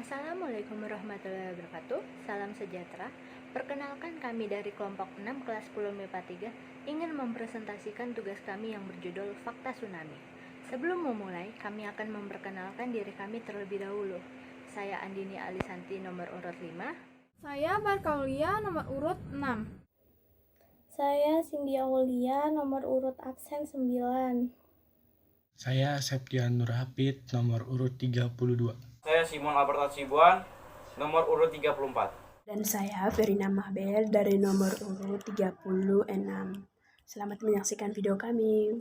Assalamualaikum warahmatullahi wabarakatuh. Salam sejahtera. Perkenalkan, kami dari kelompok 6 kelas 10 MIPA 3 ingin mempresentasikan tugas kami yang berjudul Fakta Tsunami. Sebelum memulai, kami akan memperkenalkan diri kami terlebih dahulu. Saya Andini Alisanti, nomor urut 5. Saya Barkaulia, nomor urut 6. Saya Cindy Aulia, nomor urut absen 9. Saya Septian Nur Hafid, nomor urut 32. Saya Simon Albert Hasibuan, nomor urut 34. Dan saya Verina Mahbel dari nomor urut 36. Selamat menyaksikan video kami.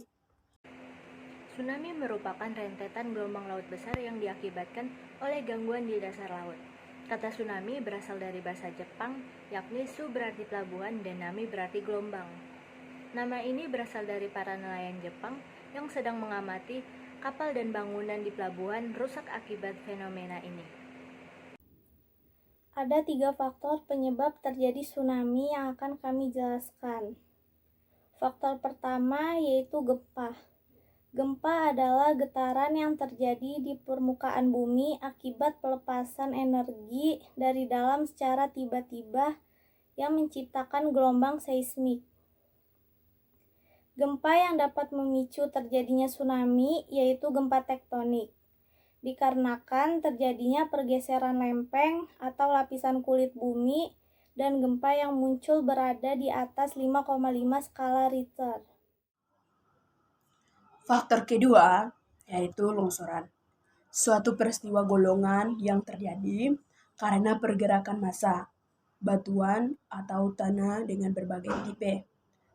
Tsunami merupakan rentetan gelombang laut besar yang diakibatkan oleh gangguan di dasar laut. Kata tsunami berasal dari bahasa Jepang, yakni su berarti pelabuhan dan nami berarti gelombang. Nama ini berasal dari para nelayan Jepang yang sedang mengamati kapal dan bangunan di pelabuhan rusak akibat fenomena ini. Ada 3 faktor penyebab terjadi tsunami yang akan kami jelaskan. Faktor pertama yaitu gempa. Gempa adalah getaran yang terjadi di permukaan bumi akibat pelepasan energi dari dalam secara tiba-tiba yang menciptakan gelombang seismik. Gempa yang dapat memicu terjadinya tsunami yaitu gempa tektonik, dikarenakan terjadinya pergeseran lempeng atau lapisan kulit bumi dan gempa yang muncul berada di atas 5,5 skala Richter. Faktor kedua yaitu longsoran. Suatu peristiwa golongan yang terjadi karena pergerakan massa, batuan atau tanah dengan berbagai tipe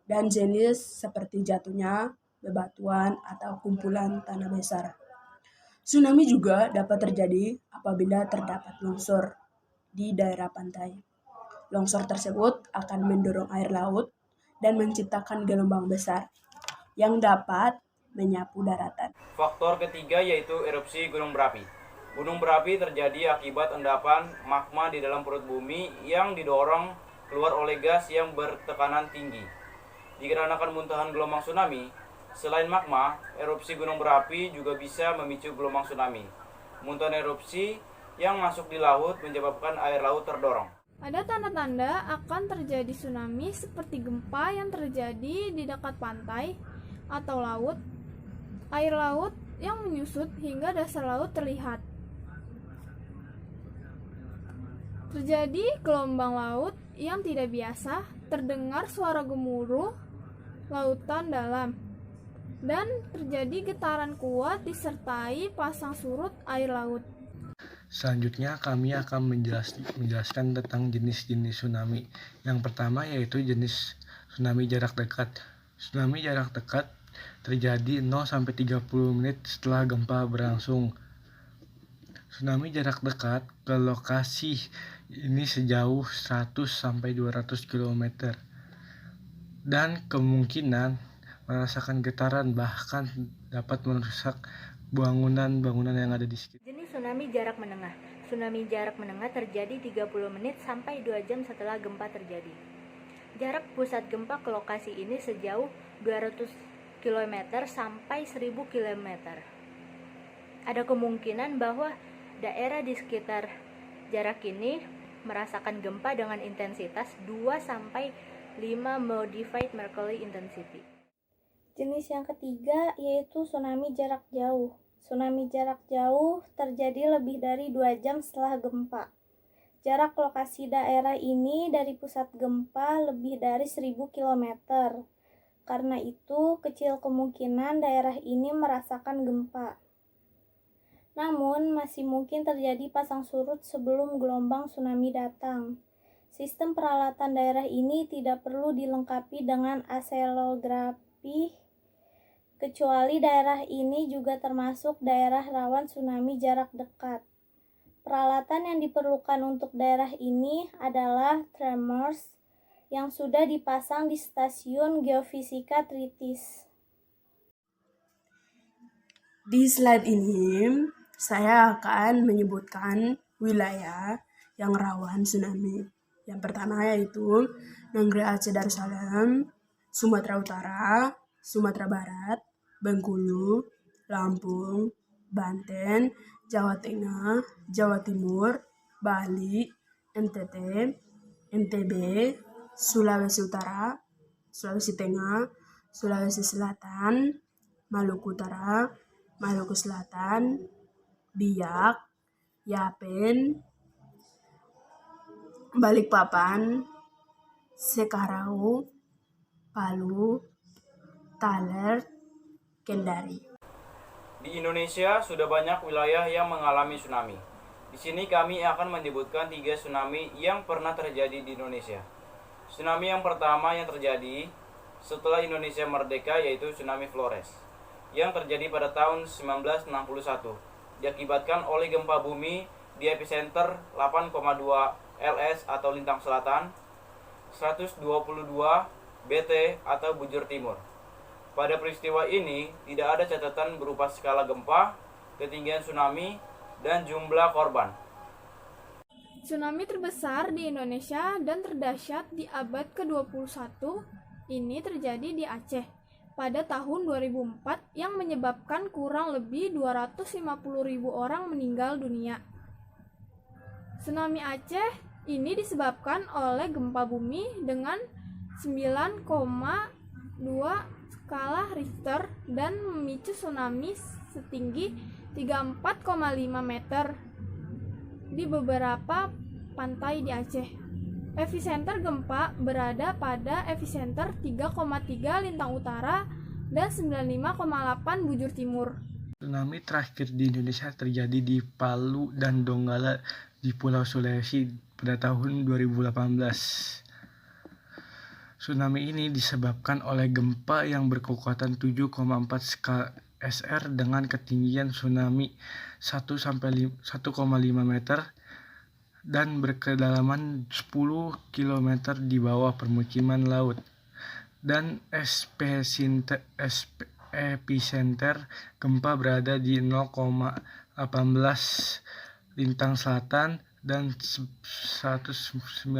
dan jenis seperti jatuhnya bebatuan atau kumpulan tanah besar. Tsunami juga dapat terjadi apabila terdapat longsor di daerah pantai. Longsor tersebut akan mendorong air laut dan menciptakan gelombang besar yang dapat menyapu daratan. Faktor ketiga yaitu erupsi gunung berapi. Gunung berapi terjadi akibat endapan magma di dalam perut bumi yang didorong keluar oleh gas yang bertekanan tinggi. Dikarenakan muntahan gelombang tsunami, selain magma, erupsi gunung berapi juga bisa memicu gelombang tsunami. Muntahan erupsi yang masuk di laut menyebabkan air laut terdorong. Ada tanda-tanda akan terjadi tsunami seperti gempa yang terjadi di dekat pantai atau laut, air laut yang menyusut hingga dasar laut terlihat. Terjadi gelombang laut yang tidak biasa, terdengar suara gemuruh lautan dalam, dan terjadi getaran kuat disertai pasang surut air laut. Selanjutnya kami akan menjelaskan tentang jenis-jenis tsunami. Yang pertama yaitu jenis tsunami jarak dekat. Tsunami jarak dekat terjadi 0-30 menit setelah gempa berlangsung. Tsunami jarak dekat ke lokasi ini sejauh 100-200 km dan kemungkinan merasakan getaran, bahkan dapat merusak bangunan-bangunan yang ada di sekitar. Jenis tsunami jarak menengah. Tsunami jarak menengah terjadi 30 menit sampai 2 jam setelah gempa terjadi. Jarak pusat gempa ke lokasi ini sejauh 200 km sampai 1000 km. Ada kemungkinan bahwa daerah di sekitar jarak ini merasakan gempa dengan intensitas 2-5 modified Mercalli intensity. Jenis yang ketiga yaitu tsunami jarak jauh. Tsunami jarak jauh terjadi lebih dari 2 jam setelah gempa. Jarak lokasi daerah ini dari pusat gempa lebih dari 1000 km. Karena itu, kecil kemungkinan daerah ini merasakan gempa. Namun, masih mungkin terjadi pasang surut sebelum gelombang tsunami datang. Sistem peralatan daerah ini tidak perlu dilengkapi dengan aselografi, kecuali daerah ini juga termasuk daerah rawan tsunami jarak dekat. Peralatan yang diperlukan untuk daerah ini adalah tremors yang sudah dipasang di stasiun geofisika Tritis. Di slide ini, saya akan menyebutkan wilayah yang rawan tsunami. Yang pertama yaitu Negeri Aceh Darussalam, Sumatera Utara, Sumatera Barat, Bengkulu, Lampung, Banten, Jawa Tengah, Jawa Timur, Bali, NTT, NTB, Sulawesi Utara, Sulawesi Tengah, Sulawesi Selatan, Maluku Utara, Maluku Selatan, Biak, Yapen, Balikpapan, Sekarau, Palu, Taler, Kendari. Di Indonesia sudah banyak wilayah yang mengalami tsunami. Di sini kami akan menyebutkan 3 tsunami yang pernah terjadi di Indonesia. Tsunami yang pertama yang terjadi setelah Indonesia merdeka yaitu tsunami Flores yang terjadi pada tahun 1961 diakibatkan oleh gempa bumi di epicenter 8,2 LS atau lintang selatan, 122 BT atau bujur timur. Pada peristiwa ini tidak ada catatan berupa skala gempa, ketinggian tsunami, dan jumlah korban. Tsunami terbesar di Indonesia dan terdahsyat di abad ke-21 ini terjadi di Aceh pada tahun 2004 yang menyebabkan kurang lebih 250.000 orang meninggal dunia. Tsunami Aceh ini disebabkan oleh gempa bumi dengan 9,2 skala Richter dan memicu tsunami setinggi 34,5 meter di beberapa pantai di Aceh. Epicenter gempa berada pada epicenter 3,3 lintang utara dan 95,8 bujur timur. Tsunami terakhir di Indonesia terjadi di Palu dan Donggala di Pulau Sulawesi pada tahun 2018. Tsunami ini disebabkan oleh gempa yang berkekuatan 7,4 skala SR dengan ketinggian tsunami 1,5 meter dan berkedalaman 10 km di bawah permukiman laut. Dan epicenter gempa berada di 0,18 lintang selatan dan 119,85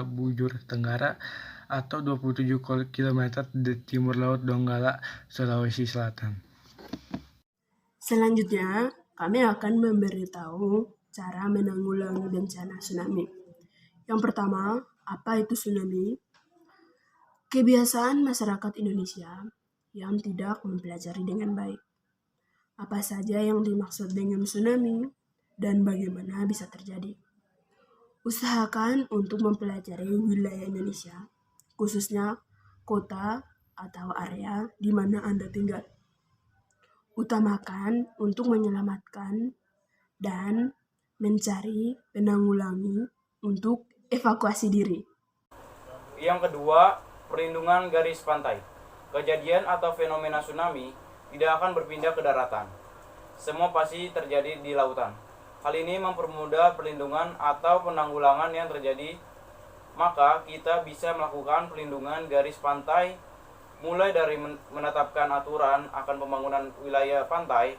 bujur tenggara atau 27 km di timur laut Donggala, Sulawesi Selatan. Selanjutnya, kami akan memberitahu cara menanggulangi bencana tsunami. Yang pertama, apa itu tsunami? Kebiasaan masyarakat Indonesia yang tidak mempelajari dengan baik. Apa saja yang dimaksud dengan tsunami dan bagaimana bisa terjadi? Usahakan untuk mempelajari wilayah Indonesia, khususnya kota atau area di mana Anda tinggal. Utamakan untuk menyelamatkan dan mencari penanggulangi untuk evakuasi diri. Yang kedua, perlindungan garis pantai. Kejadian atau fenomena tsunami tidak akan berpindah ke daratan. Semua pasti terjadi di lautan. Hal ini mempermudah perlindungan atau penanggulangan yang terjadi. Maka kita bisa melakukan perlindungan garis pantai mulai dari menetapkan aturan akan pembangunan wilayah pantai,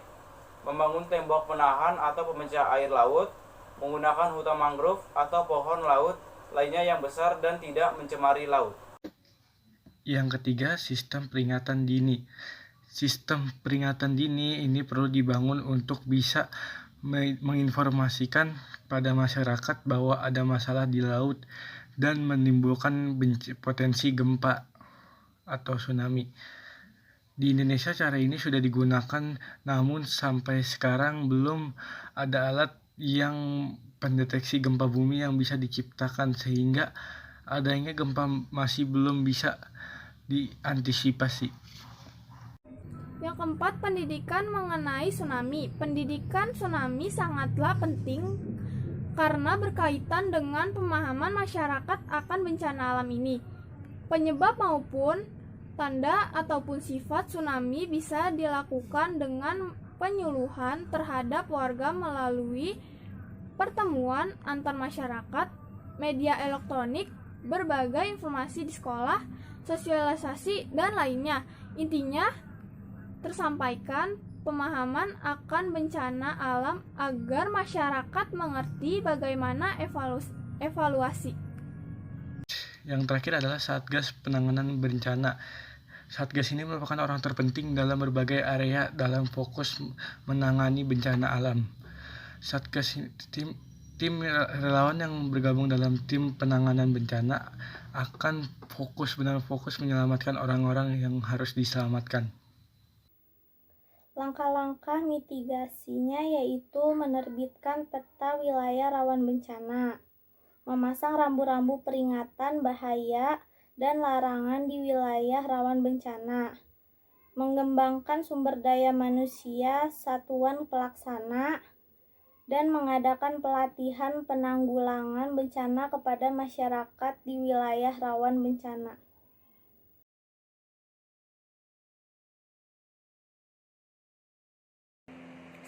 membangun tembok penahan atau pemecah air laut, menggunakan hutan mangrove atau pohon laut lainnya yang besar dan tidak mencemari laut. Yang ketiga, sistem peringatan dini. Sistem peringatan dini ini perlu dibangun untuk bisa menginformasikan pada masyarakat bahwa ada masalah di laut dan menimbulkan potensi gempa atau tsunami. Di Indonesia cara ini sudah digunakan, namun sampai sekarang belum ada alat yang pendeteksi gempa bumi yang bisa diciptakan, sehingga adanya gempa masih belum bisa diantisipasi. Yang keempat, pendidikan mengenai tsunami. Pendidikan tsunami sangatlah penting karena berkaitan dengan pemahaman masyarakat akan bencana alam ini. Penyebab maupun tanda ataupun sifat tsunami bisa dilakukan dengan penyuluhan terhadap warga melalui pertemuan antar masyarakat, media elektronik, berbagai informasi di sekolah, sosialisasi, dan lainnya. Intinya, tersampaikan pemahaman akan bencana alam agar masyarakat mengerti bagaimana evaluasi. Yang terakhir adalah Satgas Penanganan Bencana. Satgas ini merupakan orang terpenting dalam berbagai area dalam fokus menangani bencana alam. Satgas tim relawan yang bergabung dalam tim penanganan bencana akan benar fokus menyelamatkan orang-orang yang harus diselamatkan. Langkah-langkah mitigasinya yaitu menerbitkan peta wilayah rawan bencana, memasang rambu-rambu peringatan bahaya dan larangan di wilayah rawan bencana, mengembangkan sumber daya manusia satuan pelaksana, dan mengadakan pelatihan penanggulangan bencana kepada masyarakat di wilayah rawan bencana.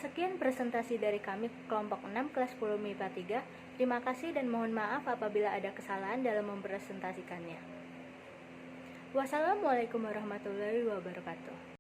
Sekian presentasi dari kami kelompok 6 kelas 10 MIPA 3. Terima kasih dan mohon maaf apabila ada kesalahan dalam mempresentasikannya. Wassalamualaikum warahmatullahi wabarakatuh.